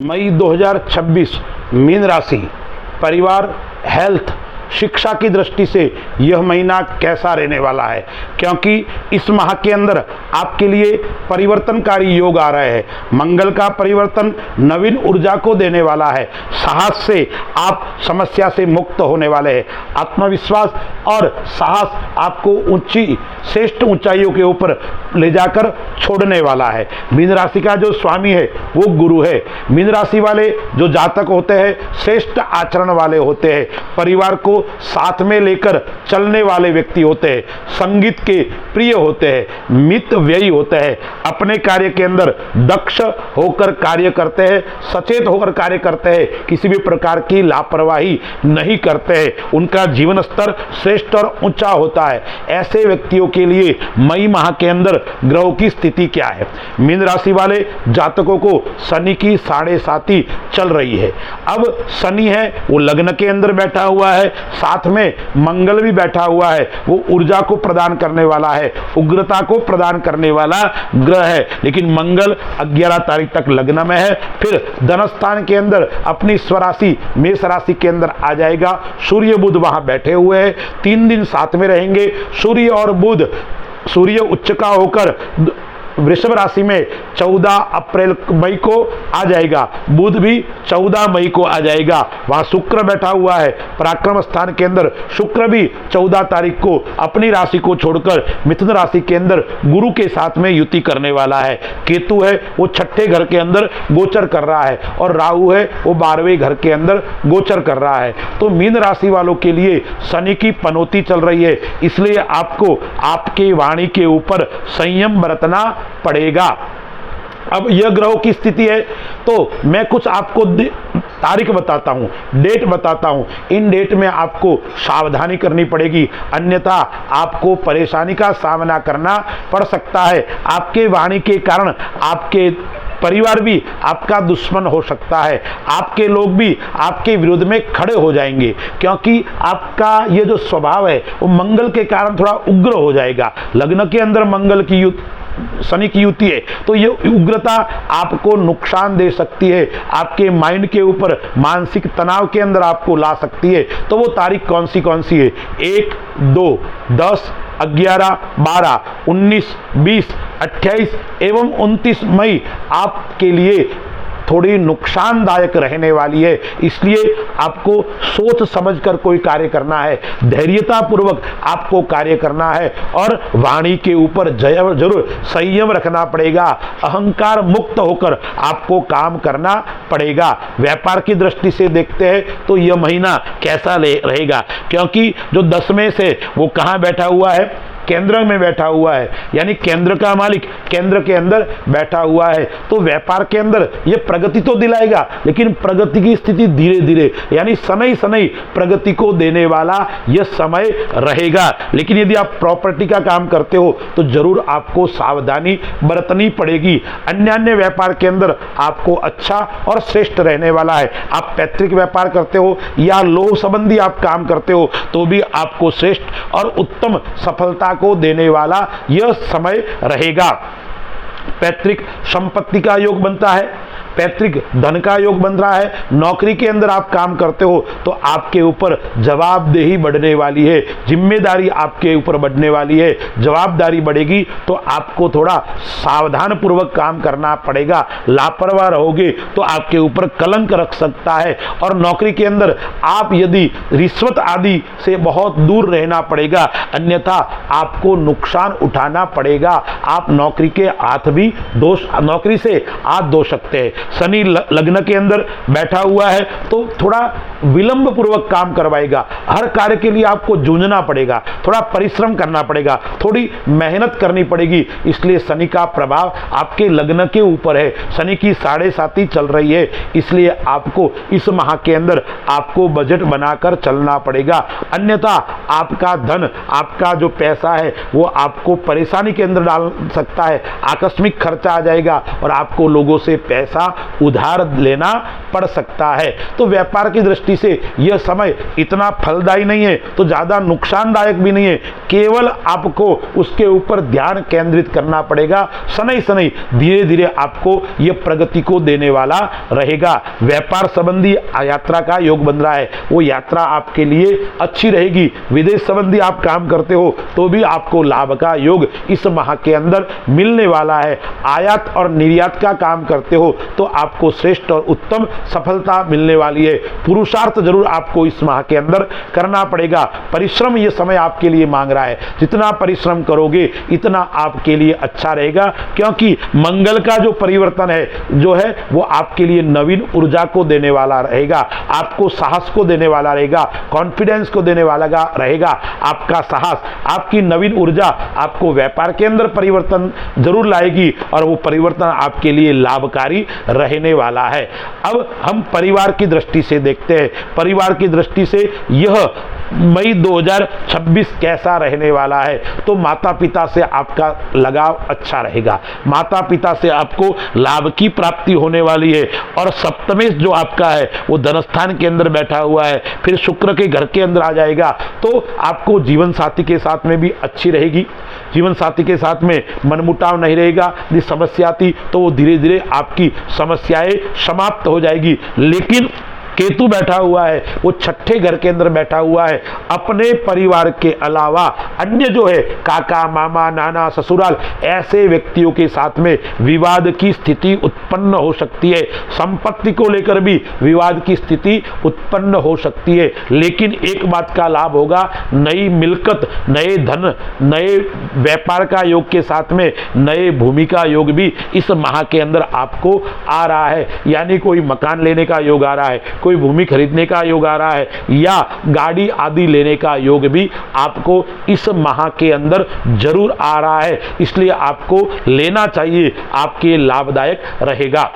मई 2026 mean राशि, परिवार, health, शिक्षा की दृष्टि से यह महीना कैसा रहने वाला है, क्योंकि इस माह के अंदर आपके लिए परिवर्तनकारी योग आ रहे हैं। मंगल का परिवर्तन नवीन ऊर्जा को देने वाला है। साहस से आप समस्या से मुक्त होने वाले हैं। आत्मविश्वास और साहस आपको श्रेष्ठ ऊंचाइयों के ऊपर ले जाकर छोड़ने वाला है। मीन राशि का जो स्वामी है वो गुरु है। मीन राशि वाले जो जातक होते हैं श्रेष्ठ आचरण वाले होते हैं, परिवार को साथ में लेकर चलने वाले व्यक्ति होते हैं, संगीत के प्रिय होते हैं, मित व्ययी होते हैं, अपने कार्य के अंदर दक्ष होकर कार्य करते हैं, सचेत होकर कार्य करते हैं, किसी भी प्रकार की लापरवाही नहीं करते हैं, उनका जीवन स्तर श्रेष्ठ और ऊंचा होता है। ऐसे व्यक्तियों के लिए मई माह के अंदर ग्रहों की स्थिति क्या है? मीन राशि वाले जातकों को शनि की 7.5 चल रही है। अब शनि है वो लग्न के अंदर बैठा हुआ है, साथ में मंगल भी बैठा हुआ है। वो ऊर्जा को प्रदान करने वाला है, उग्रता को प्रदान करने वाला ग्रह है। लेकिन मंगल 11 तारीख तक लग्न में है, फिर धनस्थान के अंदर अपनी स्वराशि मेष राशि के अंदर आ जाएगा। सूर्य बुध वहां बैठे हुए हैं, 3 दिन साथ में रहेंगे। सूर्य और बुध, सूर्य उच्च का होकर वृषभ राशि में 14 मई को आ जाएगा, बुध भी 14 मई को आ जाएगा। वहां शुक्र बैठा हुआ है पराक्रम स्थान के अंदर। शुक्र भी 14 तारीख को अपनी राशि को छोड़कर मिथुन राशि के अंदर गुरु के साथ में युति करने वाला है। केतु है वो 6ठे घर के अंदर गोचर कर रहा है और राहु है वो 12वें घर के अंदर गोचर कर रहा है। तो मीन राशि वालों के लिए शनि की पनौती चल रही है, इसलिए आपको आपके वाणी के ऊपर संयम बरतना पड़ेगा। अब यह ग्रहों की स्थिति है तो मैं कुछ आपको तारीख बताता हूं, डेट बताता हूं। इन डेट में आपको सावधानी करनी पड़ेगी, अन्यथा आपको परेशानी का सामना करना पड़ सकता है। आपके वाणी के कारण आपके परिवार भी आपका दुश्मन हो सकता है, आपके लोग भी आपके विरोध में खड़े हो जाएंगे, क्योंकि आपका ये जो स्वभाव है वो मंगल के कारण थोड़ा उग्र हो जाएगा। लग्न के अंदर मंगल की शनि की युति है तो ये उग्रता आपको नुकसान दे सकती है, आपके माइंड के ऊपर मानसिक तनाव के अंदर आपको ला सकती है। तो वो तारीख कौन सी है? 1, 2, 10, 11, 12, 19, 20, 28 एवं 29 मई आपके लिए थोड़ी नुकसानदायक रहने वाली है। इसलिए आपको सोच समझकर कोई कार्य करना है, धैर्यता पूर्वक आपको कार्य करना है और वाणी के ऊपर जरूर संयम रखना पड़ेगा। अहंकार मुक्त होकर आपको काम करना पड़ेगा। व्यापार की दृष्टि से देखते हैं तो यह महीना कैसा रहेगा, क्योंकि जो 10 में से वो कहाँ बैठा हुआ है? केंद्र में बैठा हुआ है, यानी केंद्र का मालिक केंद्र के अंदर बैठा हुआ है। तो व्यापार के अंदर ये प्रगति तो दिलाएगा, लेकिन प्रगति की स्थिति धीरे धीरे, यानी शनै शनै प्रगति को देने वाला यह समय रहेगा। लेकिन यदि आप प्रॉपर्टी का काम करते हो तो जरूर आपको सावधानी बरतनी पड़ेगी। अन्य व्यापार के अंदर आपको अच्छा और श्रेष्ठ रहने वाला है। आप पैतृक व्यापार करते हो या लोह संबंधी आप काम करते हो तो भी आपको श्रेष्ठ और उत्तम सफलता को देने वाला यह समय रहेगा। पैतृक संपत्ति का योग बनता है, पैतृक धन का योग बन रहा है। नौकरी के अंदर आप काम करते हो तो आपके ऊपर जवाबदेही बढ़ने वाली है, जिम्मेदारी आपके ऊपर बढ़ने वाली है। जवाबदारी बढ़ेगी तो आपको थोड़ा सावधान पूर्वक काम करना पड़ेगा। लापरवाह रहोगे तो आपके ऊपर कलंक रख सकता है। और नौकरी के अंदर आप यदि रिश्वत आदि से बहुत दूर रहना पड़ेगा, अन्यथा आपको नुकसान उठाना पड़ेगा। आप नौकरी के हाथ भी नौकरी से हाथ धो सकते हैं। शनि लग्न के अंदर बैठा हुआ है तो थोड़ा विलंब पूर्वक काम करवाएगा। हर कार्य के लिए आपको जूझना पड़ेगा, थोड़ा परिश्रम करना पड़ेगा, थोड़ी मेहनत करनी पड़ेगी। इसलिए शनि का प्रभाव आपके लग्न के ऊपर है। शनि की 7.5 चल रही है, इसलिए आपको इस माह के अंदर आपको बजट बनाकर चलना पड़ेगा, अन्यथा आपका धन, आपका जो पैसा है वो आपको परेशानी के अंदर डाल सकता है। आकस्मिक खर्चा आ जाएगा और आपको लोगों से पैसा उधार लेना पड़ सकता है। तो व्यापार की दृष्टि से यह समय इतना फलदायी नहीं है तो ज़्यादा नुकसानदायक भी नहीं है, केवल आपको उसके ऊपर ध्यान केंद्रित करना पड़ेगा। शनै शनै धीरे धीरे आपको यह प्रगति को देने वाला रहेगा। व्यापार संबंधी यात्रा का योग बन रहा है, वो यात्रा आपके लिए अच्छी रहेगी। विदेश संबंधी आप काम करते हो तो भी आपको लाभ का योग इस माह के अंदर मिलने वाला है। आयात और निर्यात का काम करते हो तो आपको श्रेष्ठ और उत्तम सफलता मिलने वाली है। पुरुषार्थ जरूर आपको इस माह के अंदर करना पड़ेगा। परिश्रम यह समय आपके लिए मांग रहा है, जितना परिश्रम करोगे इतना आपके लिए अच्छा रहेगा, क्योंकि मंगल का जो परिवर्तन है जो है वो आपके लिए नवीन ऊर्जा को देने वाला रहेगा, आपको साहस को देने वाला रहेगा, कॉन्फिडेंस को देने वाला रहेगा। आपका साहस, आपकी नवीन ऊर्जा आपको व्यापार के अंदर परिवर्तन जरूर लाएगी और वो परिवर्तन आपके लिए लाभकारी रहने वाला है। अब हम परिवार की दृष्टि से देखते हैं, परिवार की दृष्टि से यह मई 2026 कैसा रहने वाला है। तो माता पिता से आपका लगाव अच्छा रहेगा, माता पिता से आपको लाभ की प्राप्ति होने वाली है। और सप्तमेश जो आपका है वो धनस्थान के अंदर बैठा हुआ है, फिर शुक्र के घर के अंदर आ जाएगा, तो आपको जीवन साथी के साथ में भी अच्छी रहेगी। जीवन साथी के साथ में मनमुटाव नहीं रहेगा, यदि समस्या थी तो वो धीरे धीरे आपकी समस्याएं समाप्त हो जाएगी। लेकिन केतु बैठा हुआ है, वो छठे घर के अंदर बैठा हुआ है, अपने परिवार के अलावा अन्य जो है काका मामा नाना ससुराल ऐसे व्यक्तियों के साथ में विवाद की स्थिति उत्पन्न हो सकती है। संपत्ति को लेकर भी विवाद की स्थिति उत्पन्न हो सकती है। लेकिन एक बात का लाभ होगा, नई मिल्कत, नए धन, नए व्यापार का योग के साथ में नए भूमि का योग भी इस माह के अंदर आपको आ रहा है। यानी कोई मकान लेने का योग आ रहा है, कोई भूमि खरीदने का योग आ रहा है, या गाड़ी आदि लेने का योग भी आपको इस माह के अंदर जरूर आ रहा है। इसलिए आपको लेना चाहिए, आपके लाभदायक रहेगा।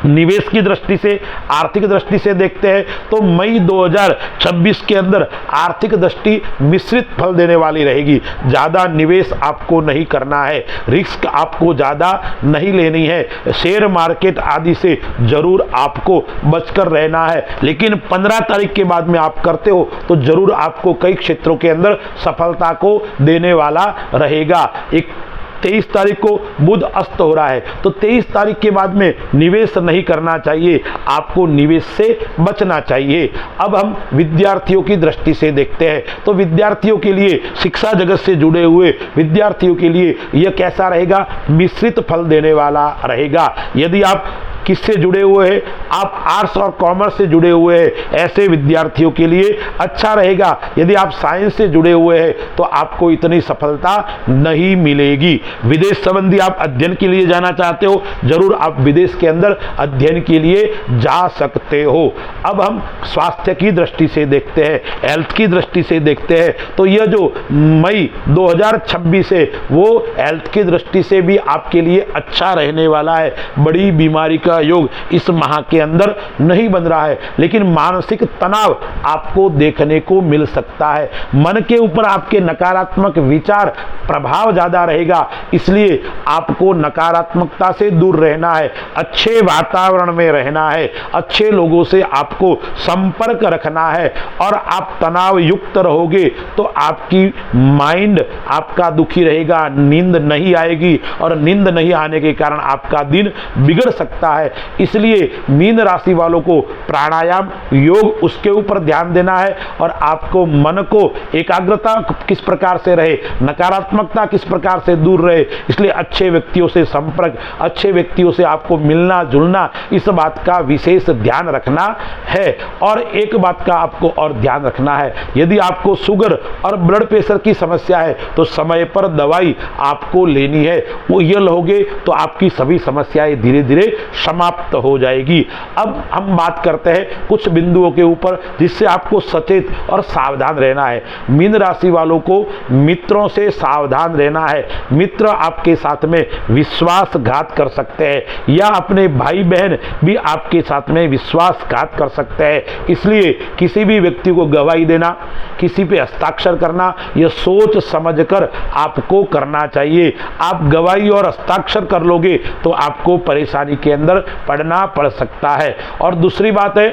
निवेश की दृष्टि से, आर्थिक दृष्टि से देखते हैं तो मई 2026 के अंदर आर्थिक दृष्टि मिश्रित फल देने वाली रहेगी। ज़्यादा निवेश आपको नहीं करना है, रिस्क आपको ज़्यादा नहीं लेनी है, शेयर मार्केट आदि से जरूर आपको बचकर रहना है। लेकिन 15 तारीख के बाद में आप करते हो तो जरूर आपको कई क्षेत्रों के अंदर सफलता को देने वाला रहेगा। 23 तारीख को बुध अस्त हो रहा है, तो 23 तारीख के बाद में निवेश नहीं करना चाहिए, आपको निवेश से बचना चाहिए। अब हम विद्यार्थियों की दृष्टि से देखते हैं, तो विद्यार्थियों के लिए, शिक्षा जगत से जुड़े हुए विद्यार्थियों के लिए यह कैसा रहेगा, मिश्रित फल देने वाला रहेगा। यदि आप किससे जुड़े हुए हैं, आप आर्ट्स और कॉमर्स से जुड़े हुए हैं, ऐसे विद्यार्थियों के लिए अच्छा रहेगा। यदि आप साइंस से जुड़े हुए हैं तो आपको इतनी सफलता नहीं मिलेगी। विदेश संबंधी आप अध्ययन के लिए जाना चाहते हो, जरूर आप विदेश के अंदर अध्ययन के लिए जा सकते हो। अब हम स्वास्थ्य की दृष्टि से देखते हैं, हेल्थ की दृष्टि से देखते हैं, तो यह जो मई 2026 है वो हेल्थ की दृष्टि से भी आपके लिए अच्छा रहने वाला है। बड़ी बीमारी का योग इस माह के अंदर नहीं बन रहा है, लेकिन मानसिक तनाव आपको देखने को मिल सकता है। मन के ऊपर आपके नकारात्मक विचार प्रभाव ज्यादा रहेगा, इसलिए आपको नकारात्मकता से दूर रहना है, अच्छे वातावरण में रहना है, अच्छे लोगों से आपको संपर्क रखना है। और आप तनाव युक्त रहोगे तो आपकी माइंड आपका दुखी रहेगा, नींद नहीं आएगी, और नींद नहीं आने के कारण आपका दिन बिगड़ सकता है। इसलिए मीन राशि वालों को प्राणायाम, योग, उसके ऊपर ध्यान देना है, और आपको मन को एकाग्रता किस प्रकार से रहे, नकारात्मकता किस प्रकार से दूर रहे, इसलिए अच्छे व्यक्तियों से संपर्क, अच्छे व्यक्तियों से आपको मिलना जुलना, इस बात का विशेष ध्यान रखना है। और एक बात का आपको और ध्यान रखना है, यदि आपको शुगर और ब्लड प्रेशर की समस्या है तो समय पर दवाई आपको लेनी है। वो ये लोगे तो आपकी सभी समस्याएं धीरे धीरे समाप्त हो जाएगी। अब हम बात करते हैं कुछ बिंदुओं के ऊपर जिससे आपको सचेत और सावधान रहना है। मीन राशि वालों को मित्रों से सावधान रहना है। मित्र आपके साथ में विश्वासघात कर सकते हैं, या अपने भाई बहन भी आपके साथ में विश्वासघात कर सकते हैं। इसलिए किसी भी व्यक्ति को गवाही देना, किसी पे हस्ताक्षर करना, यह सोच समझकर आपको करना चाहिए। आप गवाही और हस्ताक्षर कर लोगे तो आपको परेशानी के अंदर पड़ना पड़ सकता है। और दूसरी बात है,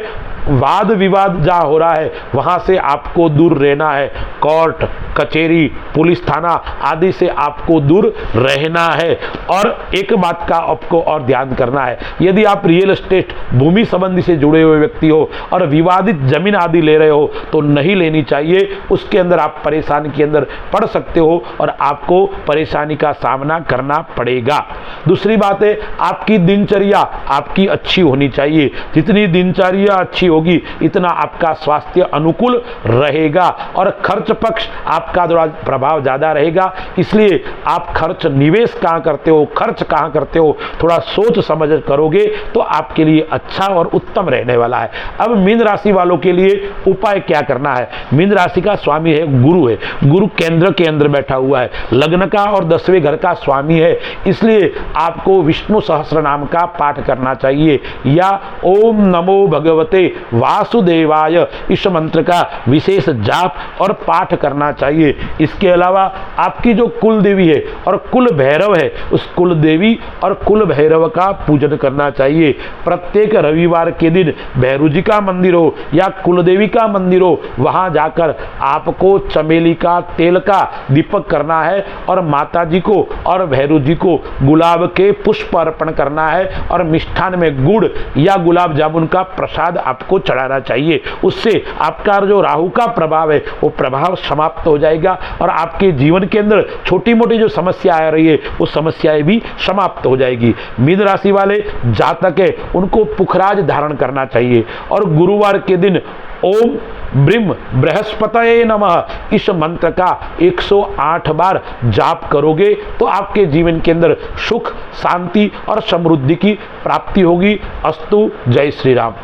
वाद विवाद जहाँ हो रहा है वहाँ से आपको दूर रहना है। कोर्ट कचहरी पुलिस थाना आदि से आपको दूर रहना है। और एक बात का आपको और ध्यान करना है, यदि आप रियल एस्टेट भूमि संबंधी से जुड़े हुए व्यक्ति हो और विवादित जमीन आदि ले रहे हो तो नहीं लेनी चाहिए। उसके अंदर आप परेशानी के अंदर पड़ सकते हो और आपको परेशानी का सामना करना पड़ेगा। दूसरी बात है, आपकी दिनचर्या आपकी अच्छी होनी चाहिए। जितनी दिनचर्या अच्छी होगी इतना आपका स्वास्थ्य अनुकूल रहेगा और खर्च पक्ष आपका थोड़ा प्रभाव ज्यादा रहेगा। इसलिए आप खर्च निवेश कहां करते हो, खर्च कहां करते हो, थोड़ा सोच समझ करोगे तो आपके लिए अच्छा और उत्तम रहने वाला है। अब मीन राशि वालों के लिए उपाय क्या करना है। मीन राशि का स्वामी है गुरु है, गुरु केंद्र के अंदर बैठा हुआ है, लग्न का और 10वें घर का स्वामी है। इसलिए आपको विष्णु सहस्त्र नाम का पाठ करना चाहिए या ओम नमो भगवते वासुदेवाय इस मंत्र का विशेष जाप और पाठ करना चाहिए। इसके अलावा आपकी जो कुल देवी है और कुल भैरव है उस कुल देवी और कुल भैरव का पूजन करना चाहिए। प्रत्येक रविवार के दिन भैरू जी का मंदिर हो या कुल देवी का मंदिर हो वहां जाकर आपको चमेली का तेल का दीपक करना है और माता जी को और भैरू जी को गुलाब के पुष्प अर्पण करना है और मिष्ठान में गुड़ या गुलाब जामुन का प्रसाद आपको चढ़ाना चाहिए। उससे आपका जो राहु का प्रभाव है वो प्रभाव समाप्त हो जाएगा और आपके जीवन के अंदर छोटी मोटी जो समस्या आ रही है वो समस्याएं भी समाप्त हो जाएगी। मीन राशि वाले जातक है उनको पुखराज धारण करना चाहिए और गुरुवार के दिन ओम ब्रीम बृहस्पतये नमः इस मंत्र का 108 बार जाप करोगे तो आपके जीवन के अंदर सुख शांति और समृद्धि की प्राप्ति होगी। अस्तु। जय श्री राम।